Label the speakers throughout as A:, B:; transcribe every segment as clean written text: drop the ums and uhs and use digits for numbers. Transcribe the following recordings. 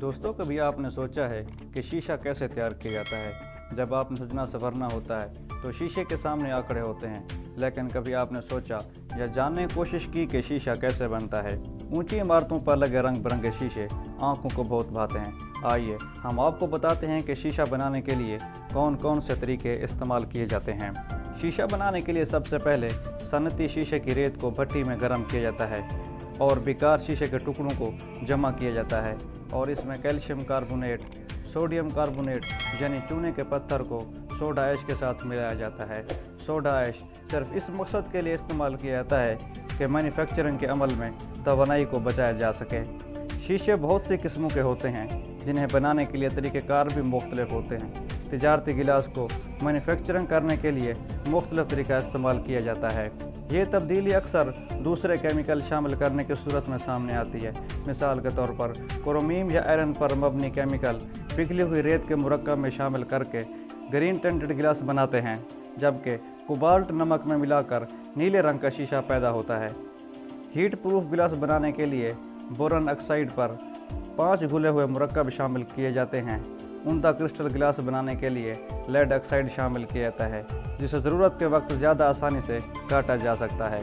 A: दोस्तों, कभी आपने सोचा है कि शीशा कैसे तैयार किया जाता है। जब आपने सजना संवरना होता है तो शीशे के सामने आ खड़े होते हैं, लेकिन कभी आपने सोचा या जानने की कोशिश की कि शीशा कैसे बनता है। ऊंची इमारतों पर लगे रंग बिरंगे शीशे आंखों को बहुत भाते हैं। आइए हम आपको बताते हैं कि शीशा बनाने के लिए कौन कौन से तरीके इस्तेमाल किए जाते हैं। शीशा बनाने के लिए सबसे पहले सनती शीशे की रेत को भट्टी में गर्म किया जाता है और बेकार शीशे के टुकड़ों को जमा किया जाता है और इसमें कैल्शियम कार्बोनेट, सोडियम कार्बोनेट यानी चूने के पत्थर को सोडा ऐश के साथ मिलाया जाता है। सोडा ऐश सिर्फ इस मकसद के लिए इस्तेमाल किया जाता है कि मैन्युफैक्चरिंग के अमल में तवानाई को बचाया जा सके। शीशे बहुत सी किस्मों के होते हैं जिन्हें बनाने के लिए तरीक़ेकार भी मुख्तलिफ होते हैं। तिजारती गिलास को मैन्युफैक्चरिंग करने के लिए मुख्तलिफ तरीका इस्तेमाल किया जाता है। ये तब्दीली अक्सर दूसरे केमिकल शामिल करने की सूरत में सामने आती है। मिसाल के तौर पर क्रोमीन या आयरन पर मबनी केमिकल पिघली हुई रेत के मुरक्कब में शामिल करके ग्रीन टिंटेड गिलास बनाते हैं, जबकि कोबाल्ट नमक में मिलाकर नीले रंग का शीशा पैदा होता है। हीट प्रूफ गिलास बनाने के लिए बोरन ऑक्साइड पर 5 घुले हुए मुरक्कब शामिल किए जाते हैं। उम्दा क्रिस्टल गिलास बनाने के लिए लेड ऑक्साइड शामिल किया जाता है, जिसे ज़रूरत के वक्त ज़्यादा आसानी से काटा जा सकता है।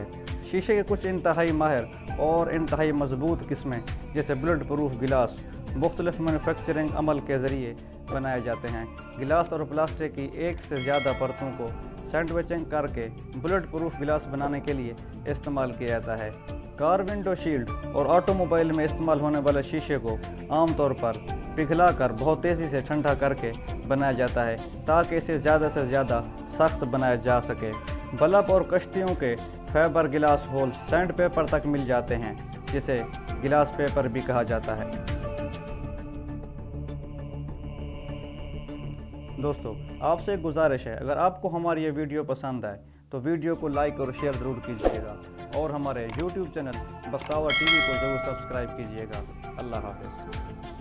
A: शीशे के कुछ इंतहाई माहिर और इंतहाई मजबूत किस्में जैसे बुलेट प्रूफ गिलास मुख्तलिफ मैन्युफैक्चरिंग अमल के ज़रिए बनाए जाते हैं। गिलास और प्लास्टिक की एक से ज़्यादा परतों को सैंडविचिंग करके बुलेट प्रूफ गिलास बनाने के लिए इस्तेमाल किया जाता है। कार विंडो शील्ड और ऑटोमोबाइल में इस्तेमाल होने वाले शीशे को आमतौर पर पिघलाकर बहुत तेज़ी से ठंडा करके बनाया जाता है ताकि इसे ज़्यादा से ज़्यादा सख्त बनाया जा सके। बल्ब और कश्तियों के फाइबर गिलास होल सैंड पेपर तक मिल जाते हैं, जिसे गिलास पेपर भी कहा जाता है। दोस्तों, आपसे एक गुजारिश है, अगर आपको हमारी ये वीडियो पसंद आए तो वीडियो को लाइक और शेयर ज़रूर कीजिएगा और हमारे YouTube चैनल बख्तावर टीवी को ज़रूर सब्सक्राइब कीजिएगा। अल्लाह हाफ़िज़।